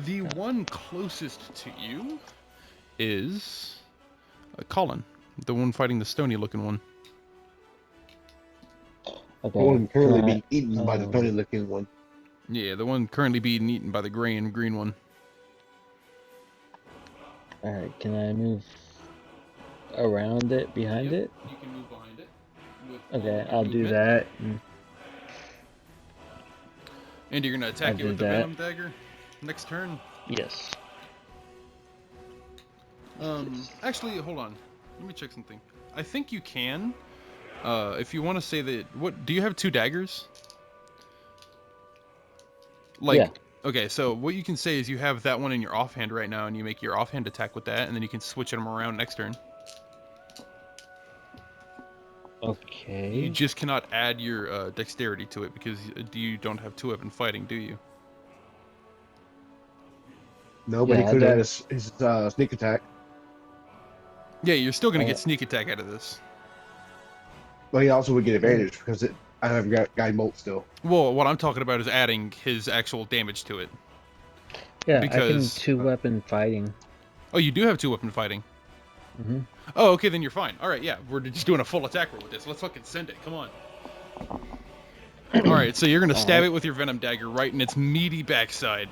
The one closest to you is Colin, the one fighting the stony-looking one. Okay. The one currently can I- being eaten by the funny-looking one. Yeah, the one currently being eaten by the gray and green one. Alright, can I move around it, behind it? You can move behind it. Okay, I'll do that. And you're gonna attack I'll it with do the that. venom dagger next turn. Yes. Actually, hold on. Let me check something. I think you can. If you want to say that, what do you have 2 daggers? Like, Yeah. okay, so what you can say is you have that one in your offhand right now, and you make your offhand attack with that, and then you can switch them around next turn. Okay. You just cannot add your dexterity to it because you don't have 2 weapon fighting, do you? No, but Yeah, he I could don't- add his sneak attack. Yeah, you're still gonna Oh. get sneak attack out of this. But he also would get advantage because I have Guy Bolt still. Well, what I'm talking about is adding his actual damage to it. Yeah, because- I can 2-weapon fighting. Oh, you do have 2 weapon fighting. Mm-hmm. Oh, okay, then you're fine. All right, yeah, we're just doing a full attack roll with this. Let's fucking send it. Come on. All right, so you're gonna stab it with your venom dagger right in its meaty backside.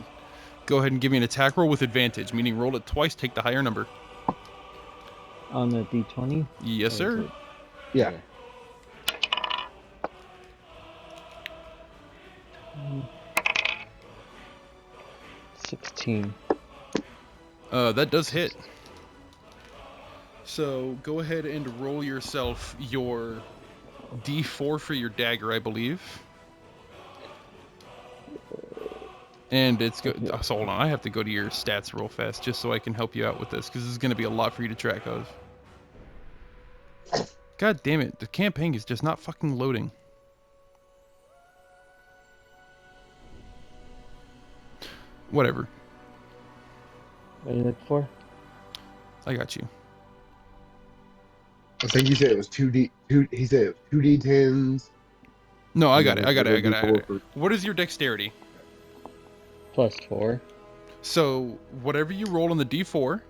Go ahead and give me an attack roll with advantage, meaning roll it twice, take the higher number. On the D20? Yes, sir. Yeah. Okay. 16. That does hit. So go ahead and roll yourself your D4 for your dagger, I believe. And it's good. So hold on, I have to go to your stats real fast just so I can help you out with this because this is going to be a lot for you to track of. God damn it, the campaign is just not fucking loading. Whatever, What are you looking for? I got you. I think he said it was 2D. He said it was 2D10s. No, I and got then it. I got it. I the got it. I got D4 it. for- What is your dexterity? +4. So whatever you roll on the D4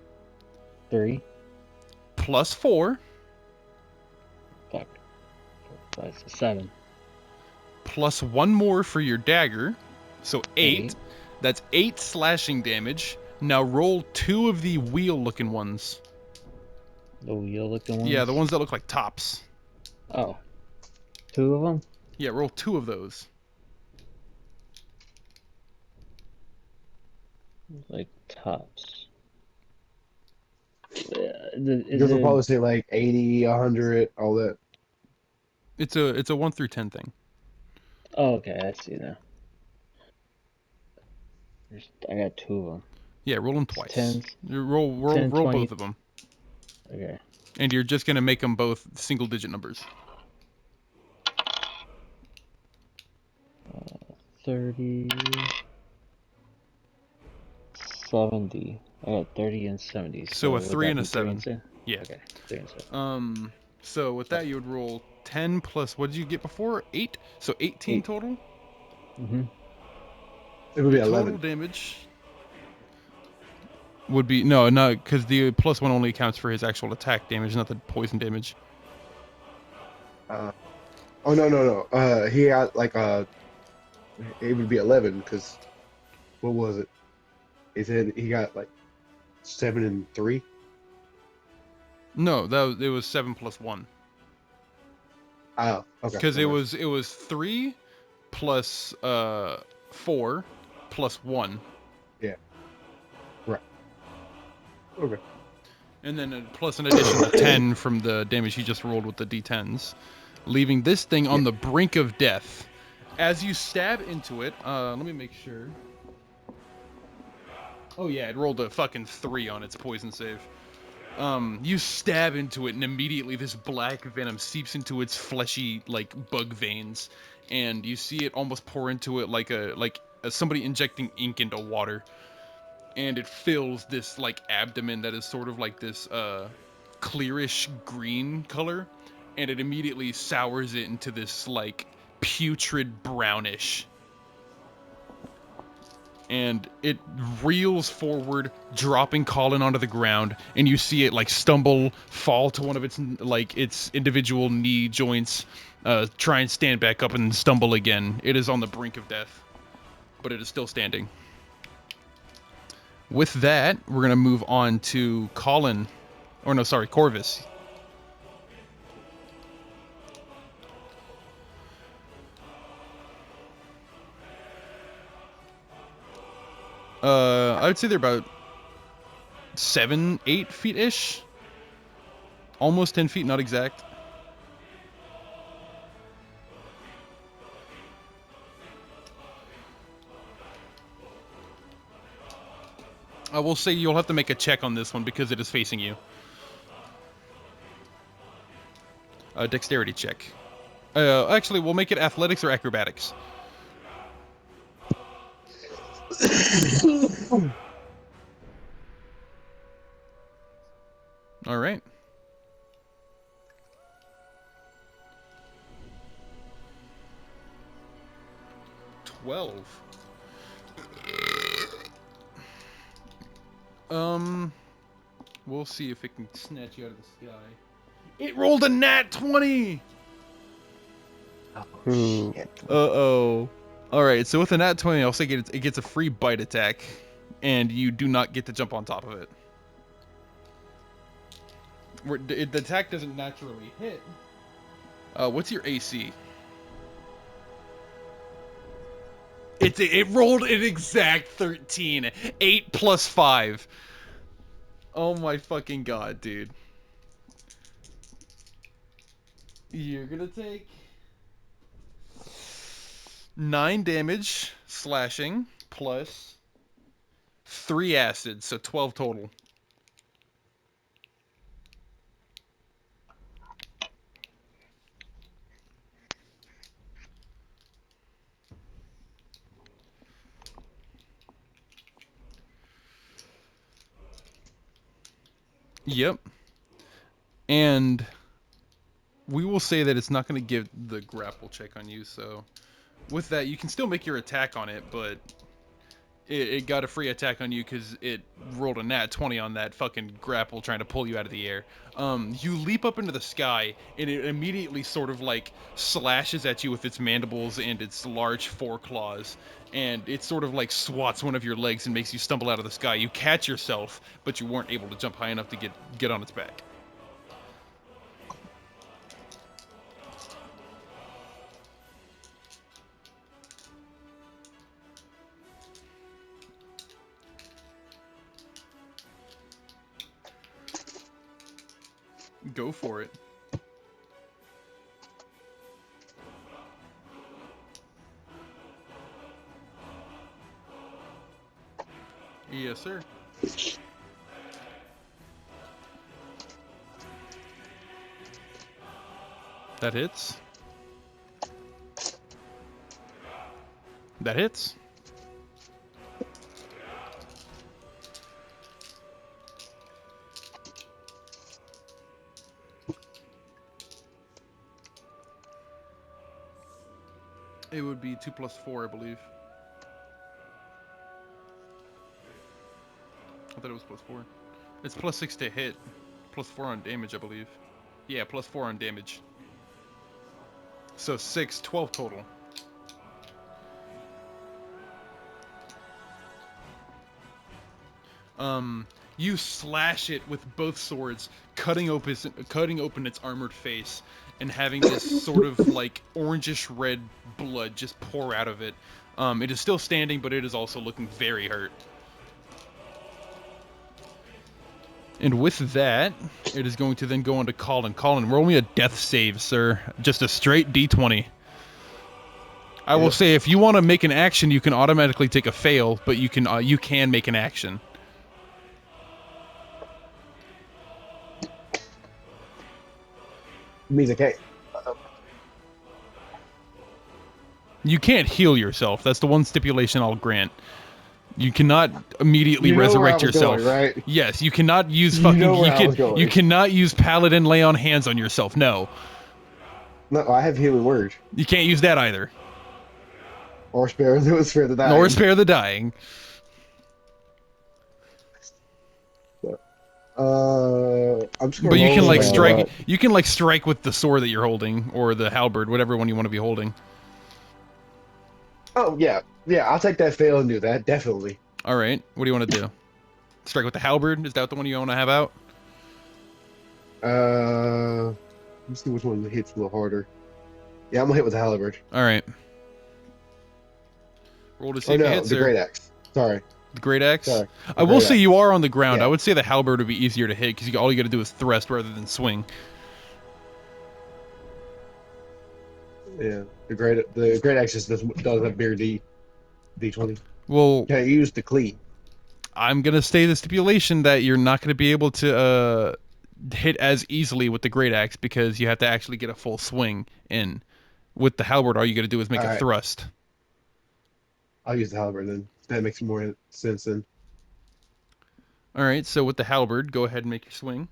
3. plus 4 Fuck. 4, 5, 6, 7. plus 1 more for your dagger, so 8. 8. That's 8 slashing damage. Now roll 2 of the wheel-looking ones. The wheel-looking ones? Yeah, the ones that look like tops. Oh. 2 of them? Yeah, roll 2 of those. Like tops. Yours will probably say like 80, 100, all that. It's a 1 through 10 thing. Oh, okay, I see now. I got 2 of them. Yeah, roll them twice. 10. You roll 10, roll 20. both of them, Okay. and you're just gonna make them both single-digit numbers. 30. 70. I got 30 and 70. So a would 3 that and a be 3 7. and 7? Yeah. Okay, 3 and 7. So with that you would roll 10 plus what did you get before? 8. So 18 8. total. Mm-hmm. It would be Total 11. damage would be no, because the +1 only accounts for his actual attack damage, not the poison damage. Oh no. He got like it would be 11 because what was it? He said he got like 7 and 3. No, it was 7 plus 1. Oh, okay. Because it was 3 plus 4 plus 1. Yeah. Right. Okay. And then plus an additional 10 from the damage he just rolled with the d10s, leaving this thing on the brink of death. As you stab into it, let me make sure. Oh yeah, it rolled a fucking 3 on its poison save. You stab into it, and immediately this black venom seeps into its fleshy, like, bug veins, and you see it almost pour into it like somebody injecting ink into water, and it fills this, like, abdomen that is sort of like this, clearish green color, and it immediately sours it into this, like, putrid brownish. and it reels forward, dropping Colin onto the ground, and you see it like stumble, fall to one of its individual knee joints, try and stand back up and stumble again. It is on the brink of death, but it is still standing. With that, we're gonna move on to Colin, or no, sorry, Corvus. I would say they're about 7, 8 feet-ish. Almost 10 feet, not exact. I will say you'll have to make a check on this one because it is facing you. A dexterity check. Actually, we'll make it athletics or acrobatics. All right. We'll see if it can snatch you out of the sky. It rolled a nat 20! Oh, shit. Uh-oh. Alright, so with a nat 20, I'll say it gets a free bite attack, and you do not get to jump on top of it. The attack doesn't naturally hit. What's your AC? It rolled an exact 13. 8 plus 5. Oh my fucking god, dude. You're gonna take 9 damage slashing plus 3 acid, so 12 total. Yep. And we will say that it's not going to give the grapple check on you, so with that, you can still make your attack on it, but it got a free attack on you because it rolled a nat 20 on that fucking grapple trying to pull you out of the air. You leap up into the sky, and it immediately sort of like slashes at you with its mandibles and its large foreclaws, and it sort of like swats one of your legs and makes you stumble out of the sky. You catch yourself, but you weren't able to jump high enough to get on its back. Go for it. Yes, sir. That hits. That hits. It would be 2 plus 4, I believe. I thought it was plus 4. It's plus 6 to hit. Plus 4 on damage, I believe. Yeah, plus 4 on damage. So 6, 12 total. You slash it with both swords, cutting open its armored face, and having this sort of like orangish red blood just pour out of it. It is still standing, but it is also looking very hurt. And with that, it is going to then go on to Colin. Colin, roll me a death save, sir. Just a straight D20. I will say, if you want to make an action, you can automatically take a fail, but you can make an action. Means I can't. You can't heal yourself. That's the one stipulation I'll grant. You cannot immediately resurrect yourself. Going, right? Yes, you cannot use fucking. You cannot use Paladin lay on hands on yourself. No. No, I have healing word. You can't use that either. Or spare the Nor dying. spare the dying. I'm just gonna But you can roll like my strike. You can like strike with the sword that you're holding, or the halberd, whatever one you want to be holding. Oh yeah, yeah. I'll take that fail and do that definitely. All right. What do you want to do? Strike with the halberd? Is that the one you want to have out? Let's see which one hits a little harder. Yeah, I'm gonna hit with the halberd. All right. Roll to see Oh if you no, hit, the sir. great axe. Sorry, The great axe. sorry, I the will great say axe. you are on the ground. I Yeah, would say the halberd would be easier to hit because all you got to do is thrust rather than swing. yeah. The great axe just does have bigger D20. Well, Can I use the cleat? I'm gonna say the stipulation that you're not gonna be able to hit as easily with the great axe because you have to actually get a full swing in. With the halberd, all you got to do is make All a right, thrust. I'll use the halberd then. That makes more sense then. All right, so with the halberd, go ahead and make your swing.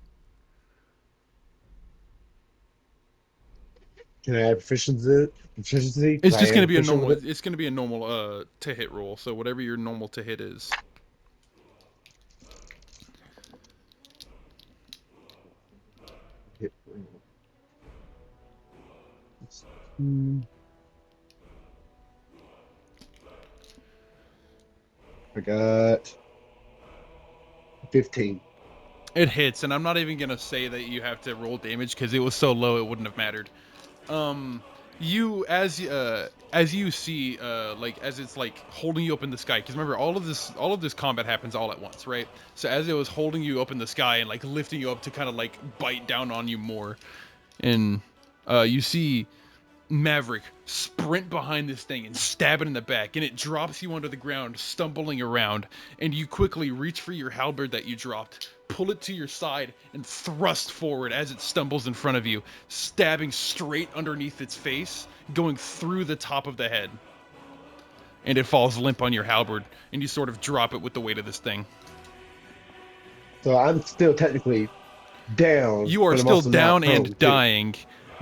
Can I add proficiency? Proficiency? Because It's I just am gonna be a proficient normal. with it. It's gonna be a normal to hit roll. So whatever your normal to hit is. Hit. Hmm, I got 15. It hits, and I'm not even gonna say that you have to roll damage because it was so low it wouldn't have mattered. Um, you as you see like as it's like holding you up in the sky because remember all of this combat happens all at once, right? So as it was holding you up in the sky and like lifting you up to kind of like bite down on you more, and you see Maverick sprint behind this thing and stab it in the back, and it drops you onto the ground, stumbling around. And you quickly reach for your halberd that you dropped, pull it to your side, and thrust forward as it stumbles in front of you, stabbing straight underneath its face, going through the top of the head. And it falls limp on your halberd, and you sort of drop it with the weight of this thing. So I'm still technically down, You are but I'm still also not down prone and too. dying,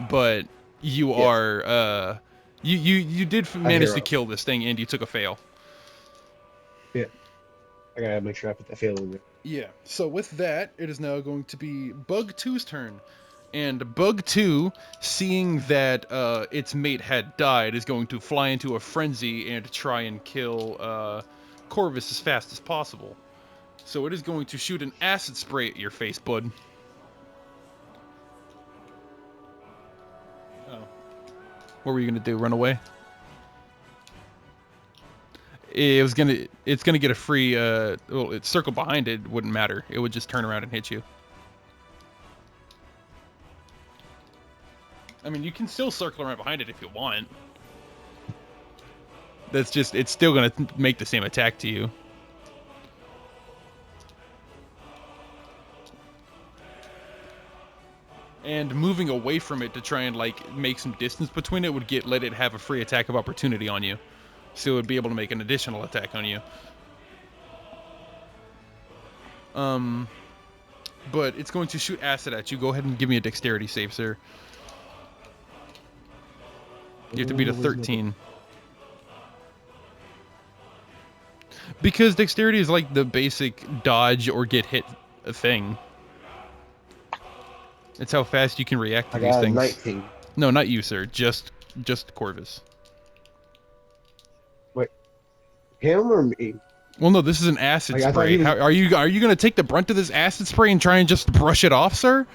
but you Yes, are you did a manage to hero. kill this thing, and you took a fail. Yeah, I gotta make sure I put that fail in there. Yeah. So with that, it is now going to be Bug 2's turn. And Bug 2, seeing that its mate had died, is going to fly into a frenzy and try and kill Corvus as fast as possible. So it is going to shoot an acid spray at your face, bud. Oh. What were you going to do? Run away? It's gonna get a free well, its circle behind it wouldn't matter. It would just turn around and hit you. I mean, you can still circle around behind it if you want. That's just, it's still going to make the same attack to you. And moving away from it to try and, like, make some distance between it would let it have a free attack of opportunity on you. So it would be able to make an additional attack on you. But it's going to shoot acid at you. Go ahead and give me a dexterity save, sir. You have to beat a 13. Because dexterity is like the basic dodge or get hit thing. It's how fast you can react to I these got a things. 19. No, not you, sir. Just Corvus. Wait, him or me? Well, no, this is an acid Like I thought spray. he was. How, are you going to take the brunt of this acid spray and try and just brush it off, sir?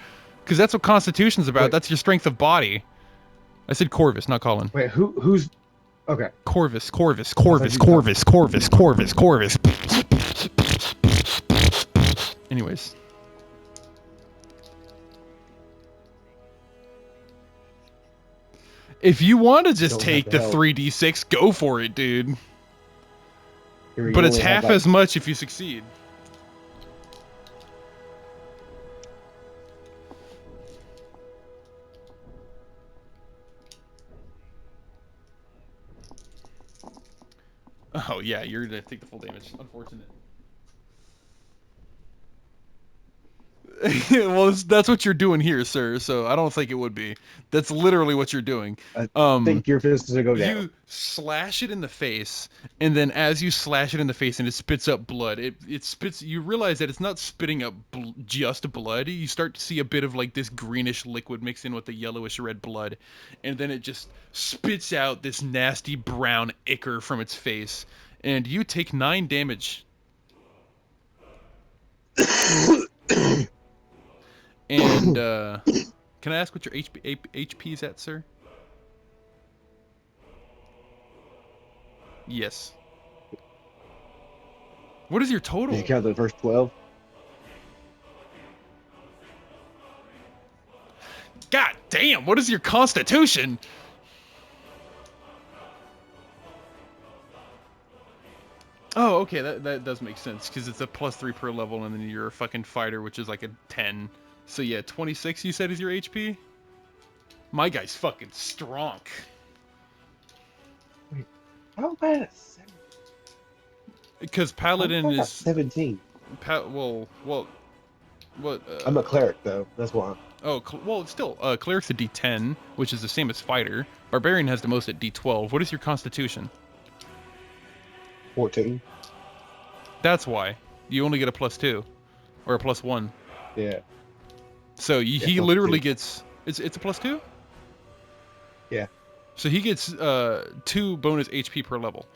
Because that's what Constitution's about. Wait, That's your strength of body. I said Corvus, not Colin. wait, who's? Okay. Corvus, Corvus, I thought Corvus, you were talking. Corvus, Corvus, Corvus, Corvus. Anyways. If you want to just Don't have take to the help. 3d6, go for it, dude. Here, you But it's only have, half like, as much if you succeed. Oh, yeah, you're going to take the full damage. Unfortunate. Well, that's what you're doing here, sir. So I don't think it would be. That's literally what you're doing. I Um, think your fist is gonna go down. you slash it in the face, and then as you slash it in the face and it spits up blood, it spits. You realize that it's not spitting up just blood. You start to see a bit of like this greenish liquid mixed in with the yellowish red blood, and then it just spits out this nasty brown ichor from its face, and you take 9 damage. And can I ask what your HP is at, sir? Yes. What is your total? Did you count the first 12? God damn, what is your constitution? Oh, okay, that does make sense, because it's a +3 per level, and then you're a fucking fighter, which is like a 10. So yeah, 26 you said is your HP? My guy's fucking strong. How am I at 7? Because Paladin is... 17. Well, what... I'm a cleric, though. That's why. Oh, well, it's still, Cleric's a D10, which is the same as Fighter. Barbarian has the most at D12. What is your Constitution? 14. That's why. You only get a +2. Or a +1. Yeah. So he +2. literally gets... It's a +2? Yeah. So he gets 2 bonus HP per level.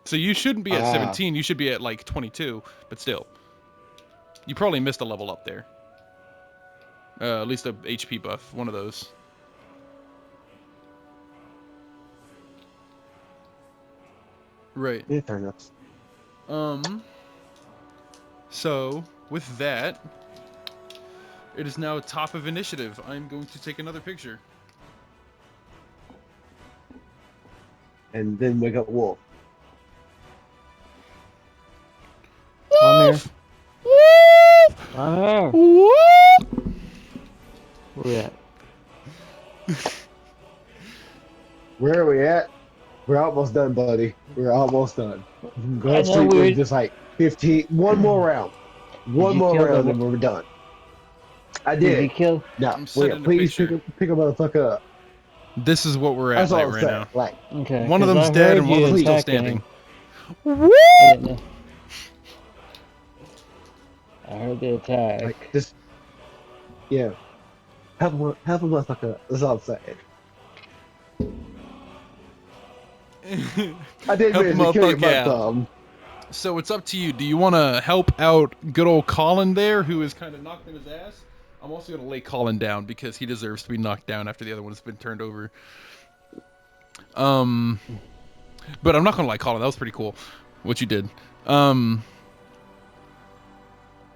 So you shouldn't be at 17, you should be at like 22, but still. You probably missed a level up there. At least a HP buff, one of those. Right. Yeah, fair enough. So, with that, it is now top of initiative. I'm going to take another picture. And then wake up Wolf. I'm here. Wolf! I'm here. Wolf! Where we at? Where are we at? We're almost done, buddy. We're almost done. Go I know sleep we're- with just like 15. One more round. One you more kill round them? and we're done. I Did you did. kill? Now, I'm sending a please picture. pick a motherfucker up. This is what we're at That's all like, I'm right saying. now. Like, Okay. One of 'cause them's I dead heard and one of you them's still attacking. standing. I didn't know. I heard the attack. like just, yeah. Have a motherfucker up. That's all I'm saying. I didn't Help mean a to kill your motherfucker butt out. thumb. So it's up to you. Do you want to help out good old Colin there, who is kind of knocked in his ass? I'm also going to lay Colin down because he deserves to be knocked down after the other one has been turned over. But I'm not going to lie, Colin. That was pretty cool, what you did.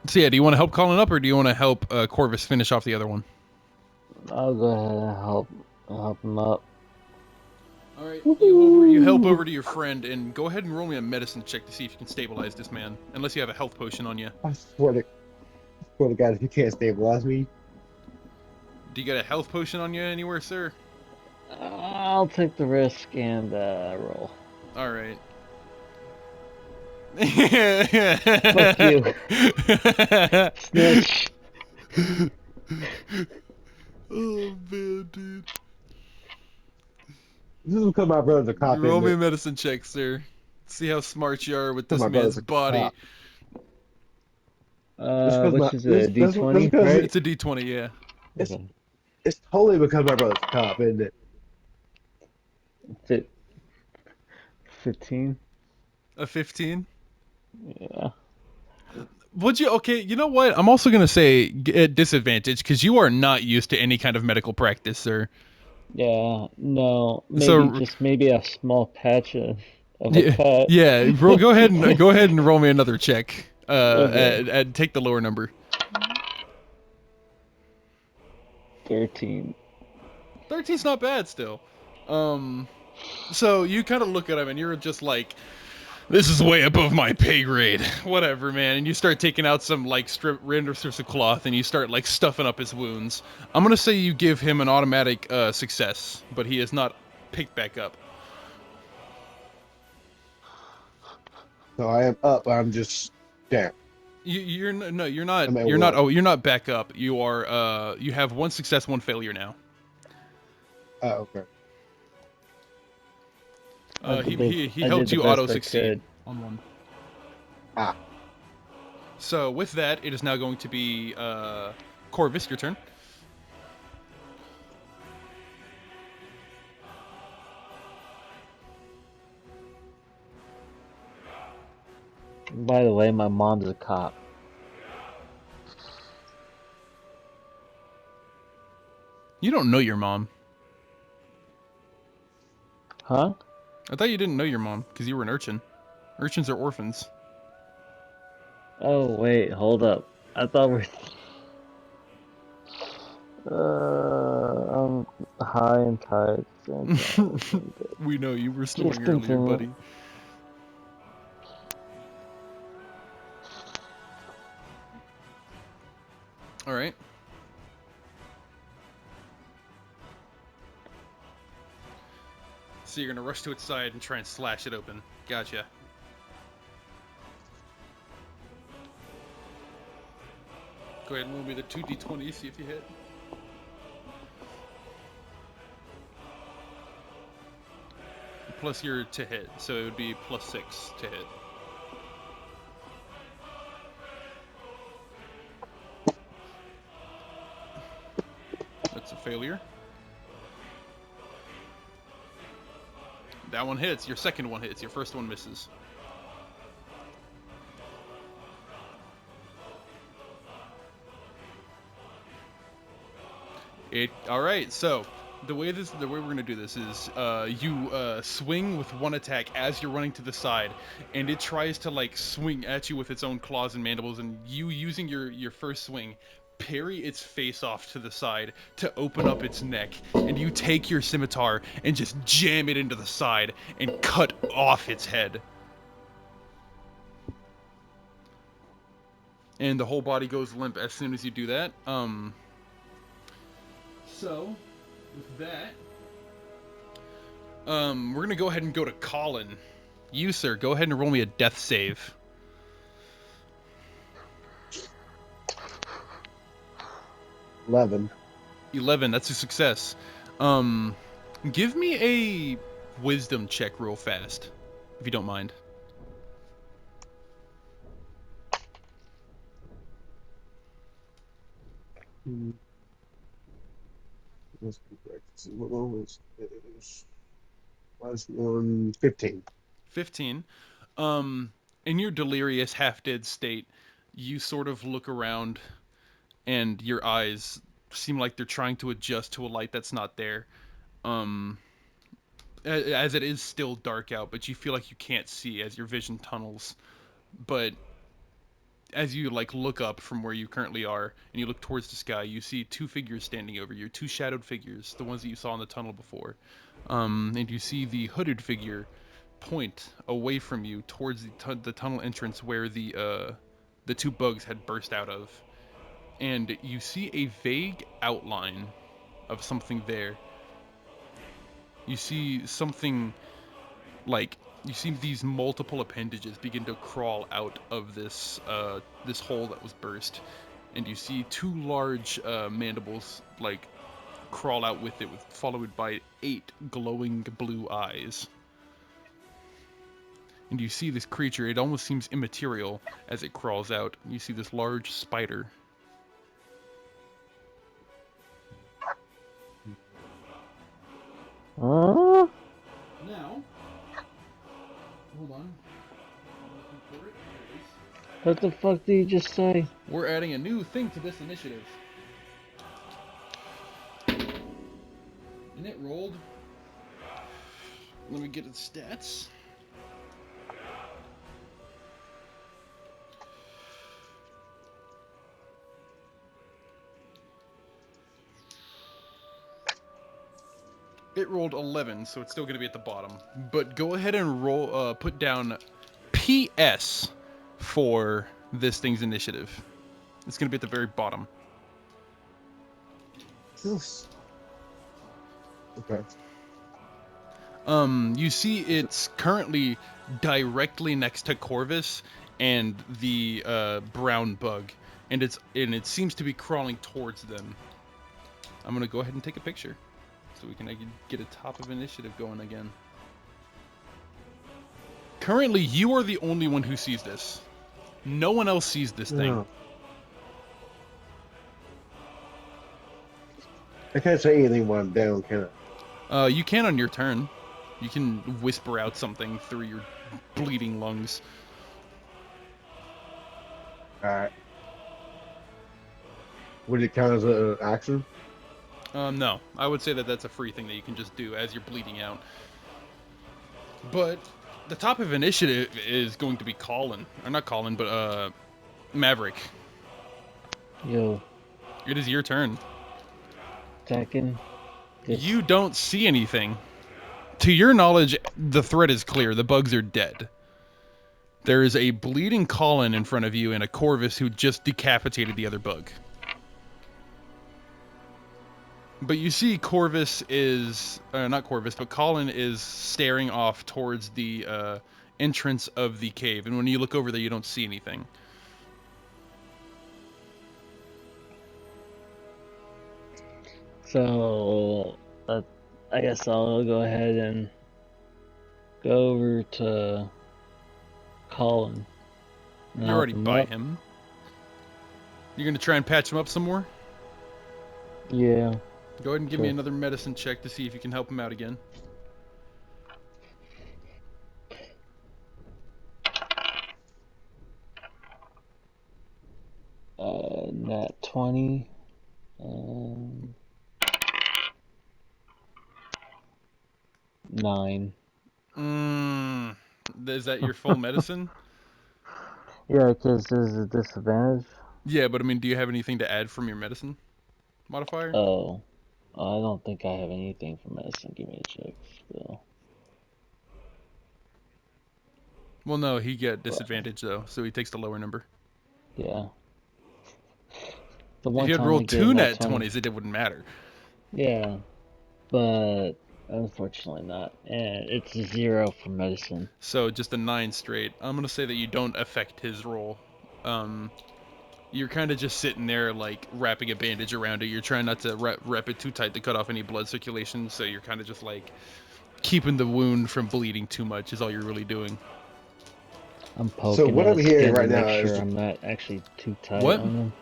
So yeah, do you want to help Colin up, or do you want to help Corvus finish off the other one? I'll go ahead and help him up. All right, you help over to your friend, and go ahead and roll me a medicine check to see if you can stabilize this man, unless you have a health potion on you. I swear to God, if you can't stabilize me, Do you got a health potion on you anywhere, sir? I'll take the risk and roll. All right. Fuck you. Snitch. Oh man, dude. this is because my brother's a cop. Roll isn't me a it? medicine check, sir. See how smart you are with this My man's brother's a body. cop. because Which my- is this- a this- D20, this because- right? It's a D20, yeah. It's, Okay. it's totally because my brother's a cop, isn't it? 15? A 15. Yeah. Would you? Okay, you know what? I'm also gonna say at disadvantage because you are not used to any kind of medical practice, sir. Yeah, no, So- maybe a small patch of a Yeah, cut. yeah. Go ahead and roll me another check. Okay. And take the lower number. 13. 13's not bad still. So you kind of look at him and you're just like, this is way above my pay grade. Whatever, man. And you start taking out some like random strips of cloth and you start like stuffing up his wounds. I'm gonna say you give him an automatic success, but he is not picked back up. So I am up, I'm just down. No, you're not. I'm at You're not. one. Oh, you're not back up. You are. You have one success, one failure now. Oh, okay. He I did helped the you best auto I succeed could. on one. Ah, So with that, it is now going to be Corvus, your turn. By the way, my mom's a cop. You don't know your mom. Huh? I thought you didn't know your mom because you were an urchin. Urchins are orphans. Oh wait, hold up. I thought we're I'm high and tired. So I can't listen to it. We know you were Just snoring earlier, continue. buddy. All right. So you're gonna rush to its side and try and slash it open. Gotcha. Go ahead and roll me the 2d20, see if you hit. Plus your to hit, so it would be +6 to hit. That's a failure. That one hits. Your second one hits. Your first one misses. All right. So the way we're gonna do this is you swing with one attack as you're running to the side, and it tries to like swing at you with its own claws and mandibles, and you using your first swing parry its face off to the side to open up its neck, and you take your scimitar and just jam it into the side and cut off its head. And the whole body goes limp as soon as you do that. So, with that, we're gonna go ahead and go to Colin. You, sir, go ahead and roll me a death save. 11. 11, that's a success. Give me a wisdom check real fast, if you don't mind. Let's be correct. What was one 15. 15. In your delirious, half-dead state, you sort of look around, and your eyes seem like they're trying to adjust to a light that's not there. As it is still dark out, but you feel like you can't see as your vision tunnels. But as you like look up from where you currently are and you look towards the sky, you see two figures standing over you, two shadowed figures, the ones that you saw in the tunnel before. And you see the hooded figure point away from you towards the tunnel entrance where the two bugs had burst out of. And you see a vague outline of something there. You see something like you see these multiple appendages begin to crawl out of this this hole that was burst, and you see two large mandibles like crawl out with it, followed by 8 glowing blue eyes. And you see this creature; it almost seems immaterial as it crawls out. You see this large spider. Huh? Now, hold on. What the fuck did you just say? We're adding a new thing to this initiative. And it rolled. Let me get its stats. It rolled 11, so it's still going to be at the bottom. But go ahead and roll, put down PS for this thing's initiative. It's going to be at the very bottom. Yes. Okay. You see it's currently directly next to Corvus, and the brown bug, and it seems to be crawling towards them. I'm gonna go ahead and take a picture, so I can get a top of initiative going again. Currently, you are the only one who sees this. No one else sees this thing. No. I can't say anything while I'm down, can I? You can on your turn. You can whisper out something through your bleeding lungs. Alright. Would it count as an action? No, I would say that that's a free thing that you can just do as you're bleeding out. But the top of initiative is going to be Colin. Or not Colin, but Maverick. Yo, It is your turn. attacking. You don't see anything. To your knowledge, the threat is clear. The bugs are dead. There is a bleeding Colin in front of you and a Corvus who just decapitated the other bug. But you see Corvus is... not Corvus, but Colin is staring off towards the entrance of the cave. And when you look over there, you don't see anything. So, I guess I'll go ahead and go over to Colin. and You're help already by up. him. You're going to try and patch him up some more? Yeah. Go ahead and give me Sure. another medicine check to see if you can help him out again. Nat 20. 9. Is that your full medicine? Yeah, because there's a disadvantage. Yeah, but I mean, do you have anything to add from your medicine modifier? Oh. I don't think I have anything for medicine. Give me a check still. Well, no, he got disadvantage though, so he takes the lower number. Yeah. The If one you had time I rolled get two a nat 20. 20s, it wouldn't matter. Yeah. But unfortunately not. And it's 0 for medicine. So just a 9 straight. I'm gonna say that you don't affect his roll. You're kind of just sitting there, like, wrapping a bandage around it. You're trying not to wrap it too tight to cut off any blood circulation, so you're kind of just, like, keeping the wound from bleeding too much is all you're really doing. I'm poking what at I'm his hearing skin right to make now sure is- I'm not actually too tight What? on him.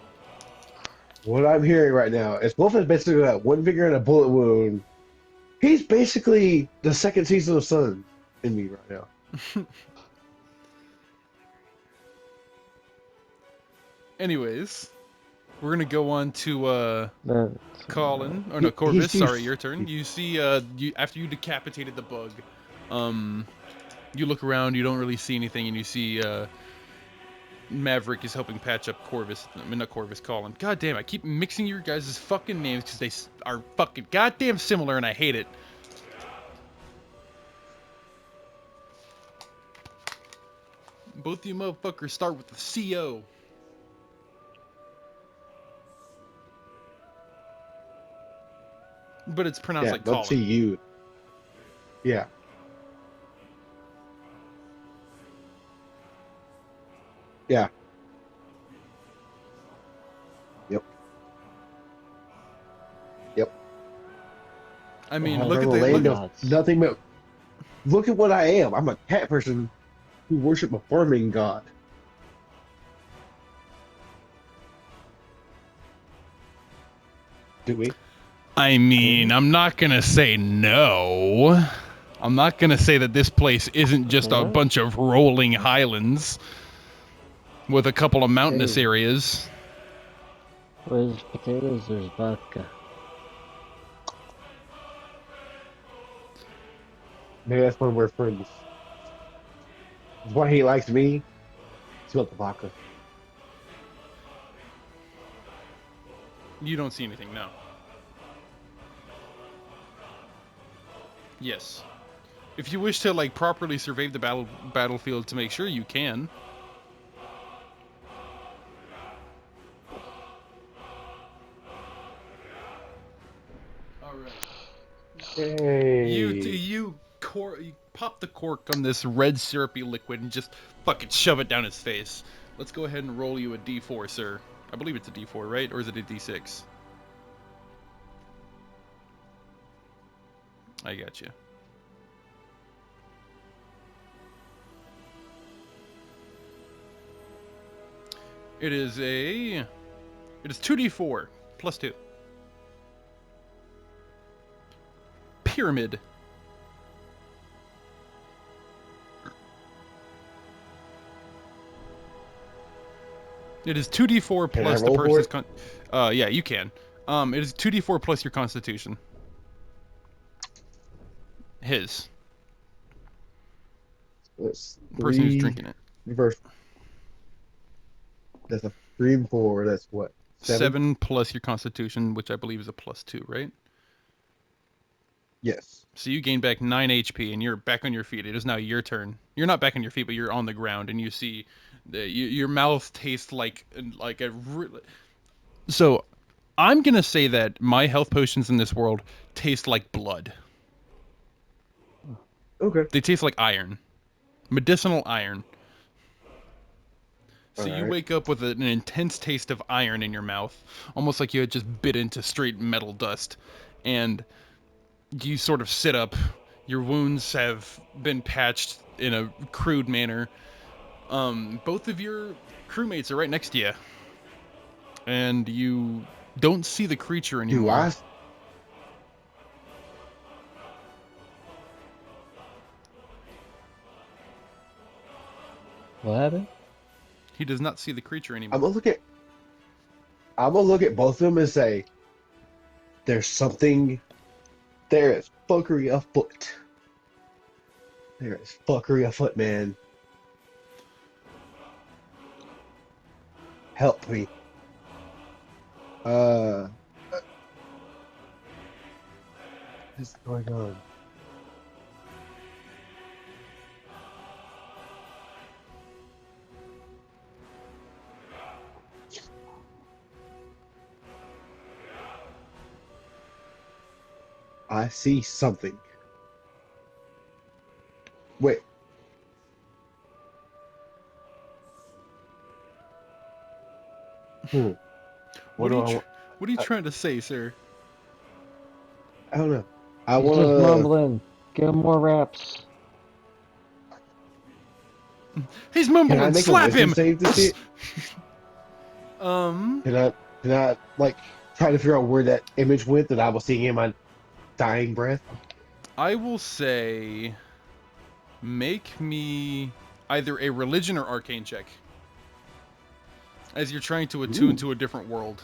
What I'm hearing right now is Wolf basically got one finger and a bullet wound. He's basically the second season of Sun in me right now. Anyways, we're gonna go on to That's, Colin, or He- no, Corvus. he's- Sorry, your turn. You see, after you decapitated the bug, you look around. You don't really see anything, and you see Maverick is helping patch up Corvus. I mean, not Corvus, Colin. God damn, I keep mixing your guys' fucking names because they are fucking goddamn similar, and I hate it. Both of you motherfuckers start with the CO. But it's pronounced Yeah, like let's see Colin. you. Yeah. Yeah. Yep. Yep. I mean, Well, look at From a the land look of at- nothing but. Look at what I am. I'm a cat person who worship a farming god. Do we? I mean, I'm not gonna say no. I'm not gonna say that this place isn't just a What? bunch of rolling highlands with a couple of mountainous Hey. areas. Where's potatoes? There's vodka. Maybe that's when we're friends. That's why he likes me. It's about the vodka. You don't see anything, no. Yes. If you wish to like properly survey the battlefield to make sure, you can. All right. Hey. You pop the cork on this red syrupy liquid and just fucking shove it down his face. Let's go ahead and roll you a d4, sir. I believe it's a d4, right? Or is it a d6? I got you. It is 2d4 plus 2. Pyramid. It is 2d4 Can I plus the roll for person's it? yeah, you can. It is 2d4 plus your constitution. His. That's The person who's 3 drinking it. verse. That's a 3 and 4. That's what? 7 plus your constitution, which I believe is a plus 2, right? Yes. So you gain back 9 HP and you're back on your feet. It is now your turn. You're not back on your feet, but you're on the ground and you see your mouth tastes like So I'm going to say that my health potions in this world taste like blood. Okay. They taste like iron. Medicinal iron. So you Alright. wake up with an intense taste of iron in your mouth, almost like you had just bit into straight metal dust. And you sort of sit up. Your wounds have been patched in a crude manner. Both of your crewmates are right next to you. And you don't see the creature Do anymore. I? What happened? He does not see the creature anymore. I'm gonna look at both of them and say, "There's something. There is fuckery afoot. There is fuckery afoot, man. Help me. What's going on?" I see something. Wait. What What do are you, I want? what are you trying to say, sir? I don't know. I He's want just to. mumbling. Give him more raps. He's Can mumbling. I make a Slap wisdom him. save to see it? Um, Can I like try to figure out where that image went that I was seeing in my dying breath? I will say, make me either a religion or arcane check, as you're trying to attune Ooh. to a different world.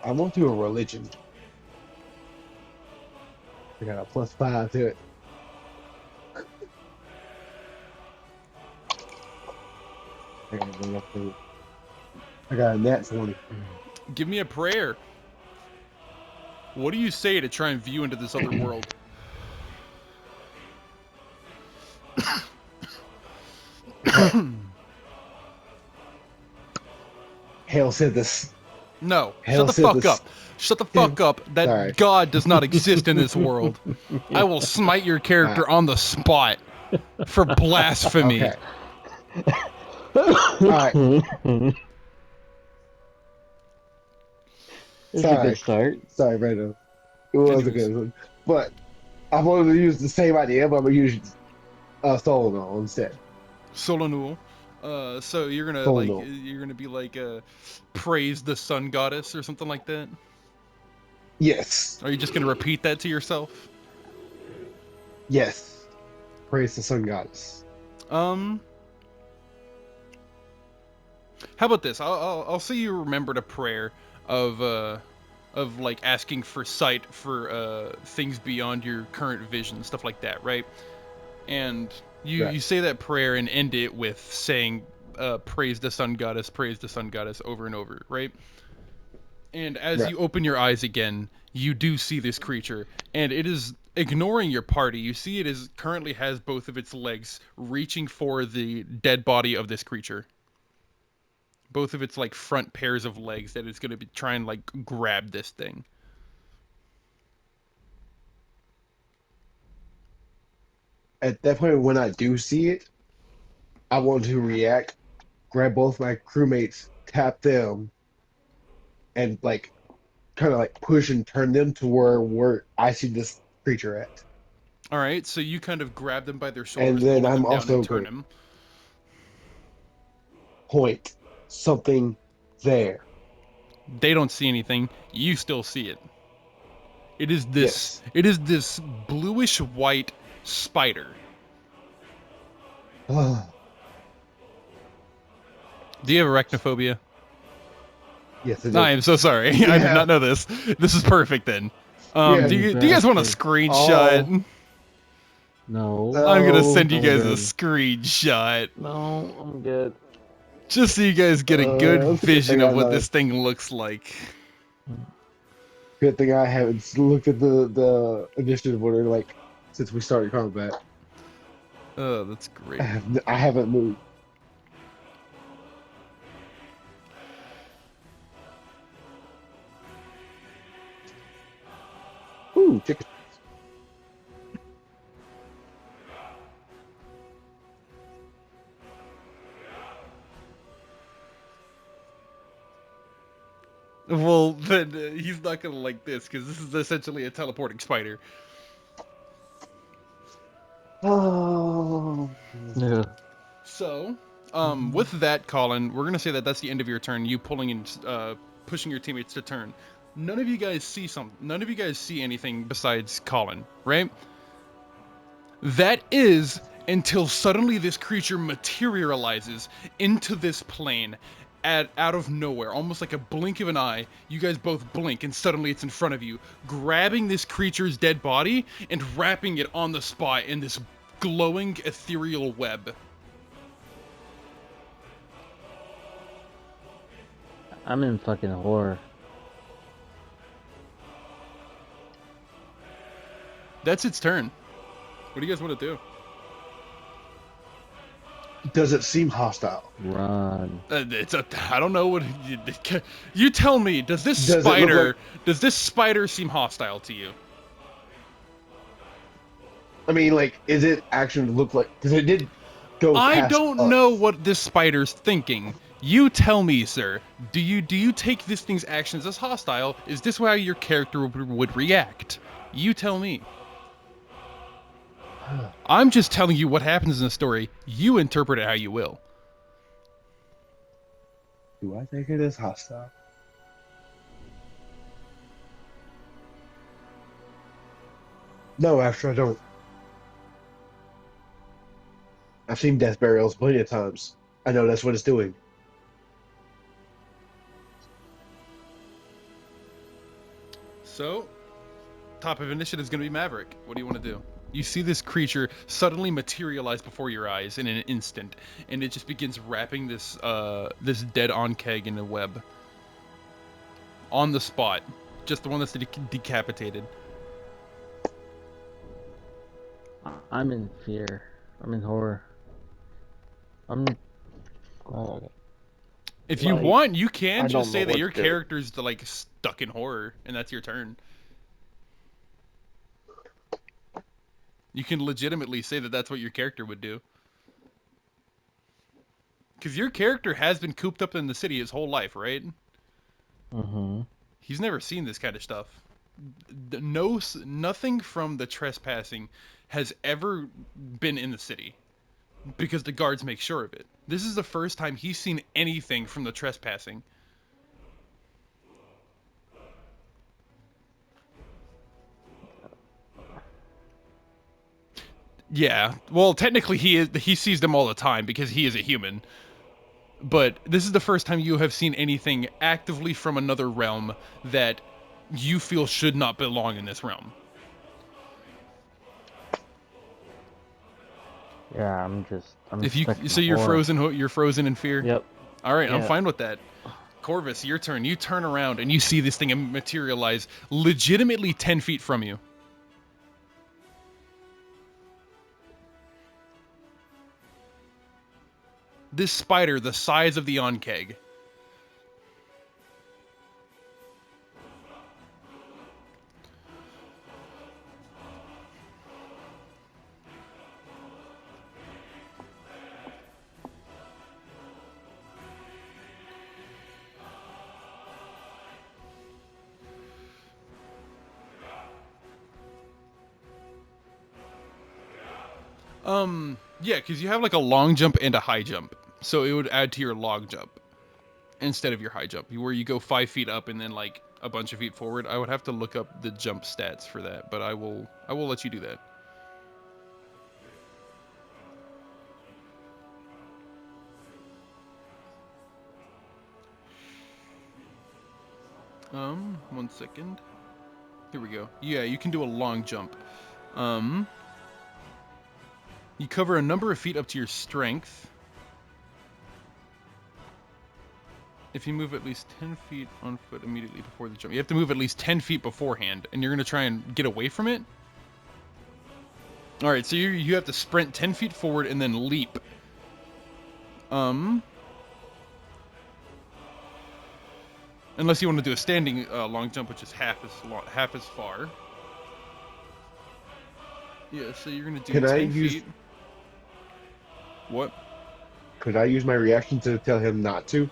I want to do a religion. I got a +5 to it. I got a nat 20. Give me a prayer. What do you say to try and view into this other world? Hail said this. No, Hell shut the said fuck this. up. Shut the fuck up. That Sorry. God does not exist in this world. I will smite your character on the spot for blasphemy. Okay. Alright. It's a Sorry. good start. Sorry, Brandon. It was a Anyways. good one. But I wanted to use the same idea, but I'm going to use Solonol instead. Solonul. So you're gonna Solonul. be like praise the sun goddess or something like that? Yes. Are you just gonna repeat that to yourself? Yes. Praise the sun goddess. How about this? I'll see you remembered a prayer of like asking for sight for things beyond your current vision, stuff like that, right? And you say that prayer and end it with saying praise the sun goddess over and over, right? And as you open your eyes again, you do see this creature, and it is ignoring your party. You see it is currently has both of its legs reaching for the dead body of this creature. Both of its like front pairs of legs that it's gonna be trying like grab this thing. at that point when I do see it, I want to react, grab both my crewmates, tap them, and like kind of like push and turn them to where I see this creature at. All right, so you kind of grab them by their And shoulders, then pulling I'm them down, and also turn going to them. point something there. They don't see anything. You still see it. It is this. Yes. It is this bluish white spider. Oh, Do you have arachnophobia? yes, it No, I is. am so sorry. I did Yeah. not know this. This is perfect then. Yeah. Do you guys want a Bastard. screenshot? No. I'm gonna Oh, send you I'm guys a good. screenshot No, I'm good. just so you guys get a good that's a good vision thing of I what know. this thing looks like. Good thing I haven't looked at the initiative order like since we started combat. Oh, that's great. I haven't moved. Ooh, chicken. Well, then he's not gonna like this because this is essentially a teleporting spider. Oh. Yeah. So, with that, Colin, we're gonna say that that's the end of your turn. You pulling and pushing your teammates to turn. None of you guys see None of you guys see anything besides Colin, right? That is until suddenly this creature materializes into this plane out of nowhere, almost like a blink of an eye. You guys both blink, and suddenly it's in front of you, grabbing this creature's dead body and wrapping it on the spot in this glowing ethereal web. I'm in fucking horror. That's its turn. What do you guys want to do? Does it seem hostile? Run. I don't know what you tell me. Does this Does it look spider like? does this spider seem hostile to you? I mean, like, is it actually look like? Because it did go I past don't us. know what this spider's thinking. You tell me, sir. Do you take this thing's actions as hostile? Is this how your character would react? You tell me. I'm just telling you what happens in the story. You interpret it how you will. Do I think it is hostile? No, actually, I don't. I've seen death burials plenty of times. I know that's what it's doing. So, top of initiative is going to be Maverick. What do you want to do? You see this creature suddenly materialize before your eyes in an instant, and it just begins wrapping this dead Ankeg in a web. On the spot. Just the one that's decapitated. I'm in fear. I'm in horror. I'm. Oh, okay. If you Like, want, you can I just don't say know that what your to do. character's like stuck in horror, and that's your turn. You can legitimately say that that's what your character would do. Because your character has been cooped up in the city his whole life, right? Mm-hmm. He's never seen this kind of stuff. Nothing from the trespassing has ever been in the city because the guards make sure of it. This is the first time he's seen anything from the trespassing. Yeah, well, technically he sees them all the time because he is a human. But this is the first time you have seen anything actively from another realm that you feel should not belong in this realm. Yeah, I'm If you stuck in so you're horror. you're frozen in fear. Yep. All right, I'm Yeah. fine with that. Corvus, your turn. You turn around and you see this thing materialize legitimately 10 feet from you. This spider, the size of the Ankeg. Yeah, because you have like a long jump and a high jump, so it would add to your long jump instead of your high jump, where you go 5 feet up and then like a bunch of feet forward. I would have to look up the jump stats for that, but I will let you do that. One second. Here we go. Yeah, you can do a long jump. You cover a number of feet up to your strength. If you move at least 10 feet on foot immediately before the jump. You have to move at least 10 feet beforehand, and you're going to try and get away from it? Alright, so you have to sprint 10 feet forward and then leap. Unless you want to do a standing long jump, which is half as far. Yeah, so you're going to do Can 10 I use- feet. What? Could I use my reaction to tell him not to?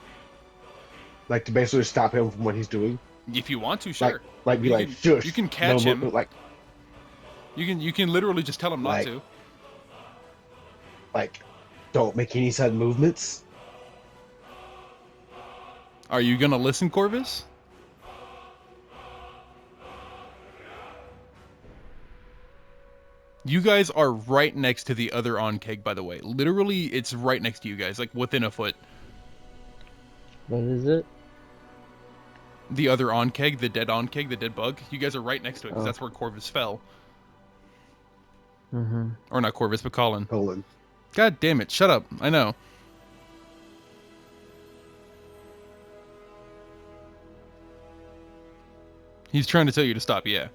Like to basically stop him from what he's doing? If you want to, sure. Like be You like, can- shush. you can catch him. Like You can literally just tell him not Like- to. like, don't make any sudden movements. Are you gonna listen, Corvus? You guys are right next to the other on-keg, by the way. Literally, it's right next to you guys, like within a foot. What is it? The other on-keg, the dead on-keg, the dead bug. You guys are right next to it, because Oh. that's where Corvus fell. Mm-hmm. Or not Corvus, but Colin. Colin. God damn it, shut up. I know. He's trying to tell you to stop, yeah.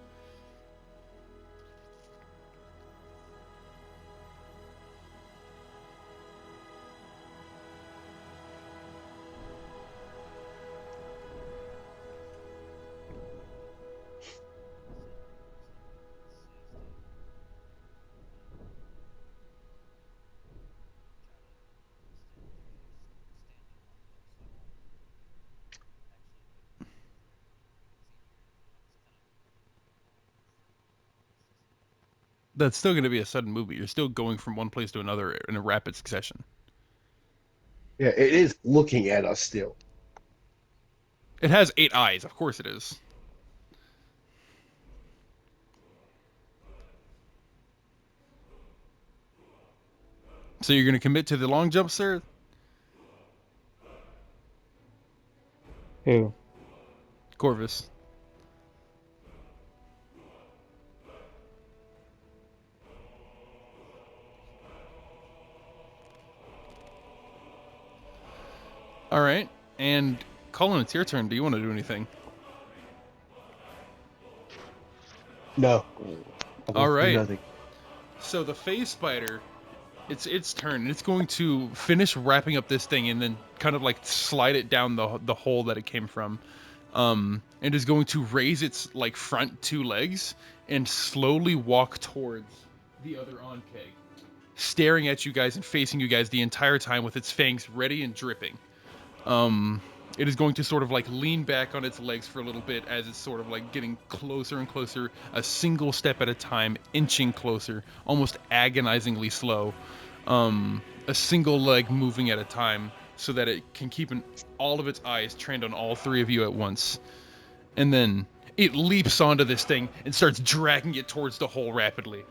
That's still going to be a sudden movement. You're still going from one place to another in a rapid succession. Yeah, it is looking at us still. It has 8 eyes. Of course it is. So you're going to commit to the long jump, sir? Who? Corvus. All right. And Colin, it's your turn. Do you want to do anything? No. All right. Nothing. So the phase spider, it's its turn, and it's going to finish wrapping up this thing and then kind of like slide it down the hole that it came from, and is going to raise its like front 2 legs and slowly walk towards the other on-keg, staring at you guys and facing you guys the entire time with its fangs ready and dripping. It is going to sort of like lean back on its legs for a little bit as it's sort of like getting closer and closer, a single step at a time, inching closer, almost agonizingly slow. A single leg moving at a time so that it can keep all of its eyes trained on all 3 of you at once. And then it leaps onto this thing and starts dragging it towards the hole rapidly.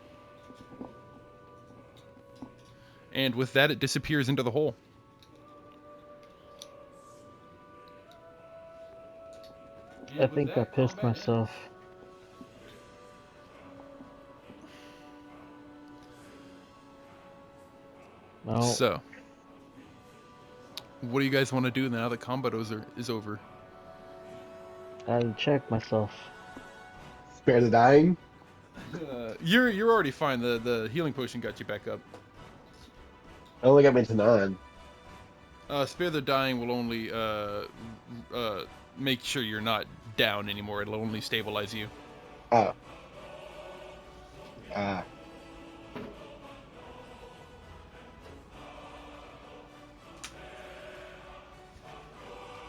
And with that, it disappears into the hole. I think I pissed myself. No. So, what do you guys want to do now that combat is over? I had to check myself. Spare the dying. You're already fine. The healing potion got you back up. I only got me to 9. Spare the dying will only make sure you're not down anymore. It'll only stabilize you. Ah.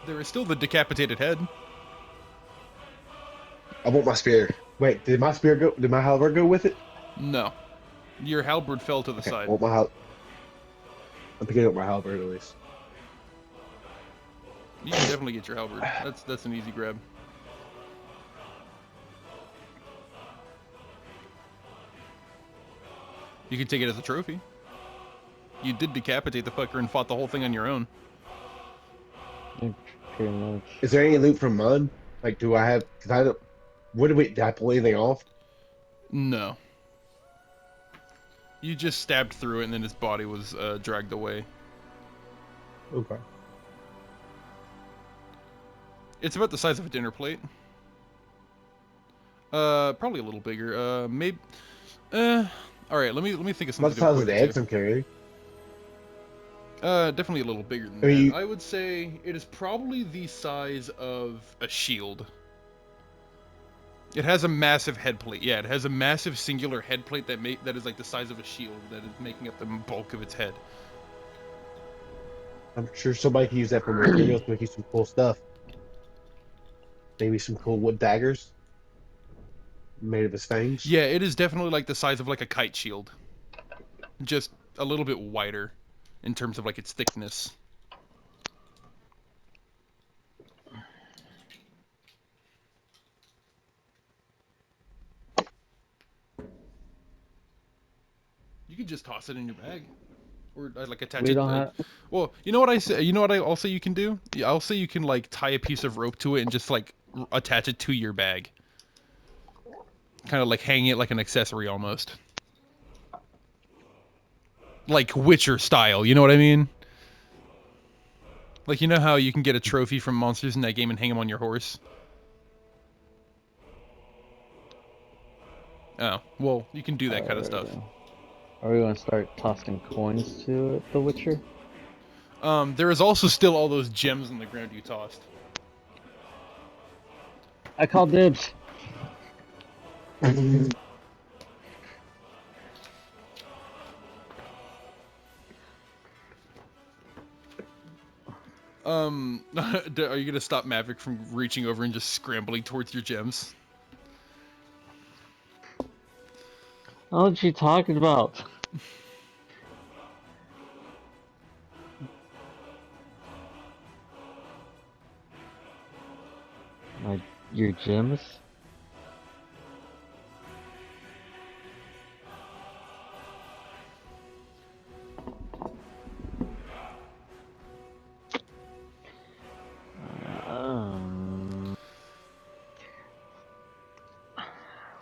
There is still the decapitated head. I want my spear. Wait, did my spear go? Did my halberd go with it? No. Your halberd fell to the Okay, side. well, I'm picking up my halberd at least. You can definitely get your halberd. That's an easy grab. You can take it as a trophy. You did decapitate the fucker and fought the whole thing on your own. Yeah, pretty much. Is there any loot from Mun? Like, do I have? Cause I don't. What did I pull anything off? No. You just stabbed through it and then his body was dragged away. Okay. It's about the size of a dinner plate. Probably a little bigger. Maybe. All right. Let me think of About something the to size of equate the it eggs to. I'm carrying. Definitely a little bigger than I mean, that. I would say it is probably the size of a shield. It has a massive head plate. Yeah, it has a massive singular head plate that is like the size of a shield that is making up the bulk of its head. I'm sure somebody can use that for materials to make you some cool stuff. Maybe some cool wood daggers made of his fangs. Yeah, it is definitely like the size of like a kite shield. Just a little bit wider in terms of like its thickness. You could just toss it in your bag, or like attach We it. don't have. Well, you know what I say. You know what I also you can do. Yeah, I'll say you can like tie a piece of rope to it and just like attach it to your bag. Kind of like hang it like an accessory almost. Like Witcher style. You know what I mean? Like you know how you can get a trophy from monsters in that game and hang them on your horse. Oh, well, you can do that kind of stuff. Are we gonna start tossing coins to The Witcher? There is also still all those gems on the ground you tossed. I call dibs. Are you gonna stop Maverick from reaching over and just scrambling towards your gems? What you talking about? Your gems?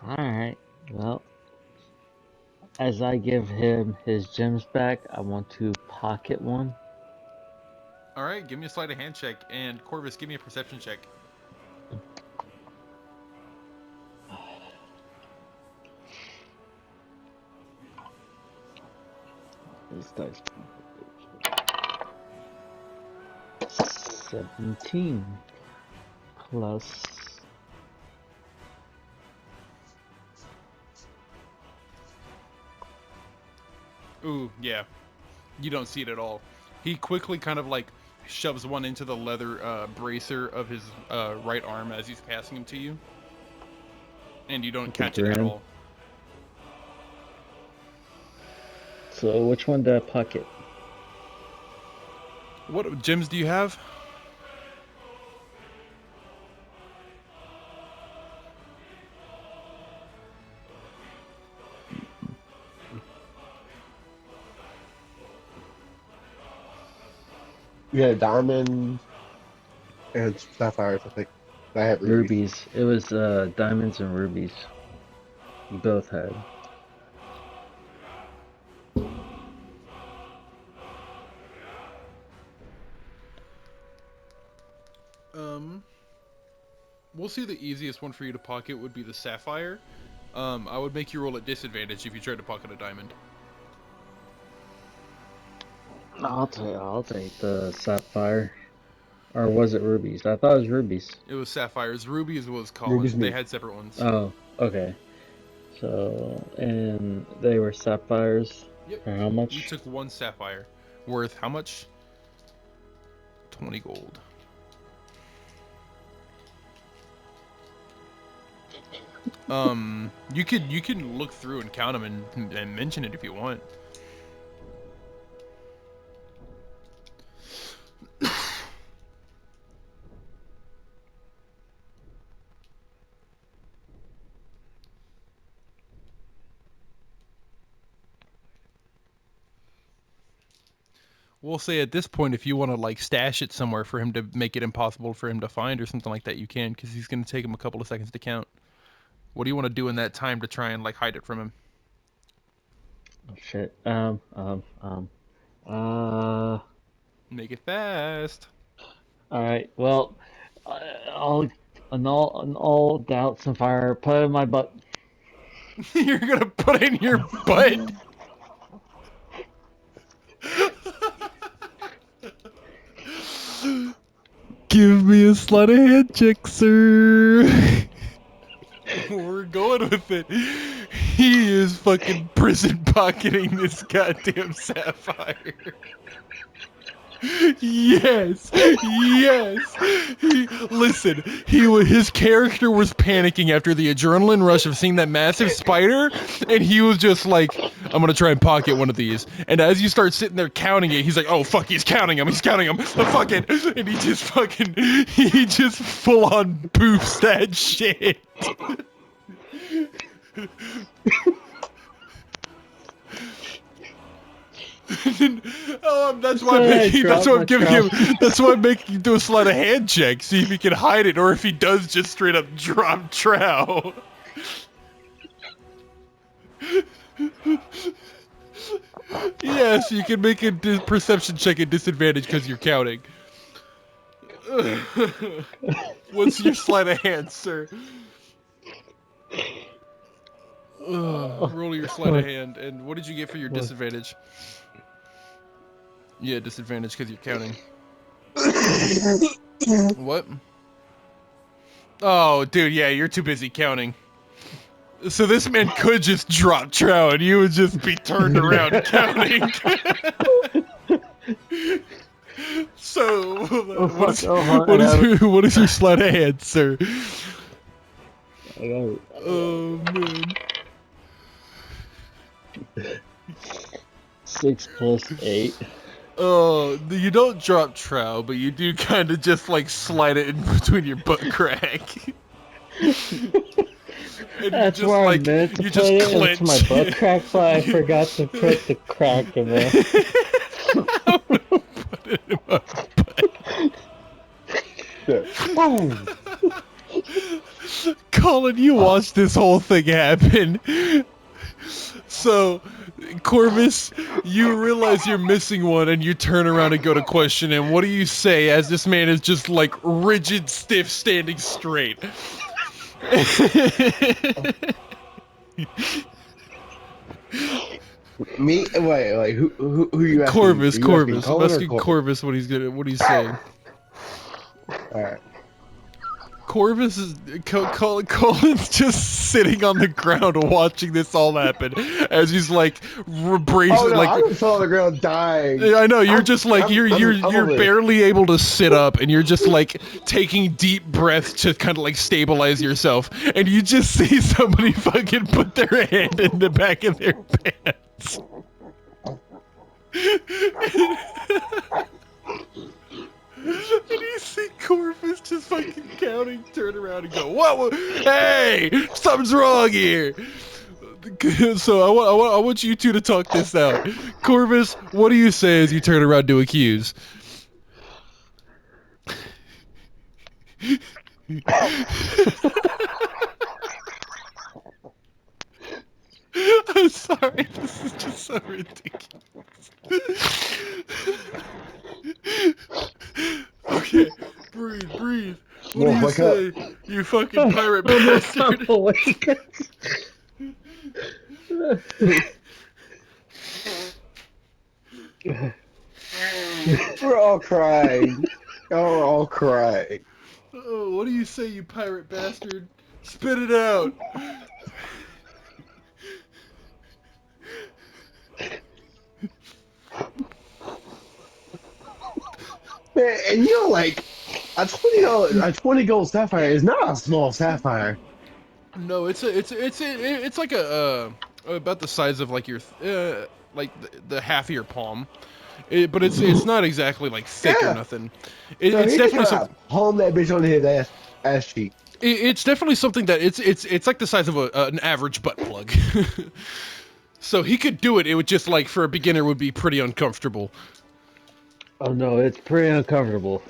Alright, well, as I give him his gems back, I want to pocket one. Alright, give me a sleight of hand check, and Corvus, give me a perception check. This dice. 17 plus. Ooh, yeah. You don't see it at all. He quickly kind of like shoves one into the leather bracer of his right arm as he's passing him to you. And you don't With a catch it at grin. all. So which one did I pocket? What gems do you have? You had a diamond and sapphires, I think. I have rubies. Rubies. It was diamonds and rubies. You both had. We'll see the easiest one for you to pocket would be the sapphire. I would make you roll at disadvantage if you tried to pocket a diamond. I'll take the sapphire. Or was it rubies? I thought it was rubies. It was sapphires. Rubies was Rubies Colin. They me. had separate ones. Oh, okay. So, and they were sapphires. Yep. For how You much? took one sapphire. Worth how much? 20 gold. You can look through and count them and mention it if you want. We'll say at this point, if you want to like stash it somewhere for him to make it impossible for him to find or something like that, you can, because he's gonna take him a couple of seconds to count. What do you want to do in that time to try and like hide it from him? Oh, shit. Uh, Make it fast. Alright, well, I'll all doubts and fire, put it in my butt. You're gonna put it in your butt. Give me a sleight of hand check, sir. We're going with it. He is fucking prison pocketing this goddamn sapphire. Yes, yes. His character was panicking after the adrenaline rush of seeing that massive spider, and he was just like, "I'm gonna try and pocket one of these." And as you start sitting there counting it, he's like, "Oh fuck, he's counting them, oh, fuck it," and he just full on poofs that shit. That's why I'm making you do a sleight of hand check, see if he can hide it, or if he does just straight up drop trow. Yes, you can make a perception check at disadvantage because you're counting. What's your sleight of hand, sir? Roll your sleight of hand, and what did you get for your disadvantage? Yeah, disadvantage because you're counting. What? Oh, dude, yeah, you're too busy counting. So this man could just drop trow, and you would just be turned around counting. So, what is your sleight of hand, sir? Oh, man. 6 plus 8. Oh, you don't drop trow, but you do kind of just like slide it in between your butt crack. That's where I meant to put it into my butt crack, but I forgot to put the crack in there. I'm gonna put it in my butt. Colin, you watched this whole thing happen. So, Corvus, you realize you're missing one, and you turn around and go to question him. What do you say as this man is just like rigid, stiff, standing straight? Me? Wait, who are you asking? Corvus. I'm Colin asking Corvus what he's saying. Alright. Corvus is Colin's just sitting on the ground watching this all happen as he's like bracing. Oh no, like I'm just on the ground dying. I know you're just like you're barely able to sit up, and you're just like taking deep breaths to kind of like stabilize yourself, and you just see somebody fucking put their hand in the back of their pants. And you see Corvus just fucking counting, turn around and go, "What? Hey, something's wrong here." So I want you two to talk this out. Corvus, what do you say as you turn around to accuse? I'm sorry, this is just so ridiculous. Okay, breathe. What do you say, you fucking pirate bastard? We're all crying. We're all crying. Oh, what do you say, you pirate bastard? Spit it out. Man, and you know, like a $20 sapphire is not a small sapphire. No, it's like a about the size of like your like the half of your palm. But it's not exactly like thick or Yeah. nothing. So It's he can definitely try to palm that bitch on his ass cheek. it's definitely something that it's like the size of an average butt plug. So he could do it. It would just like for a beginner would be pretty uncomfortable. Oh no, it's pretty uncomfortable.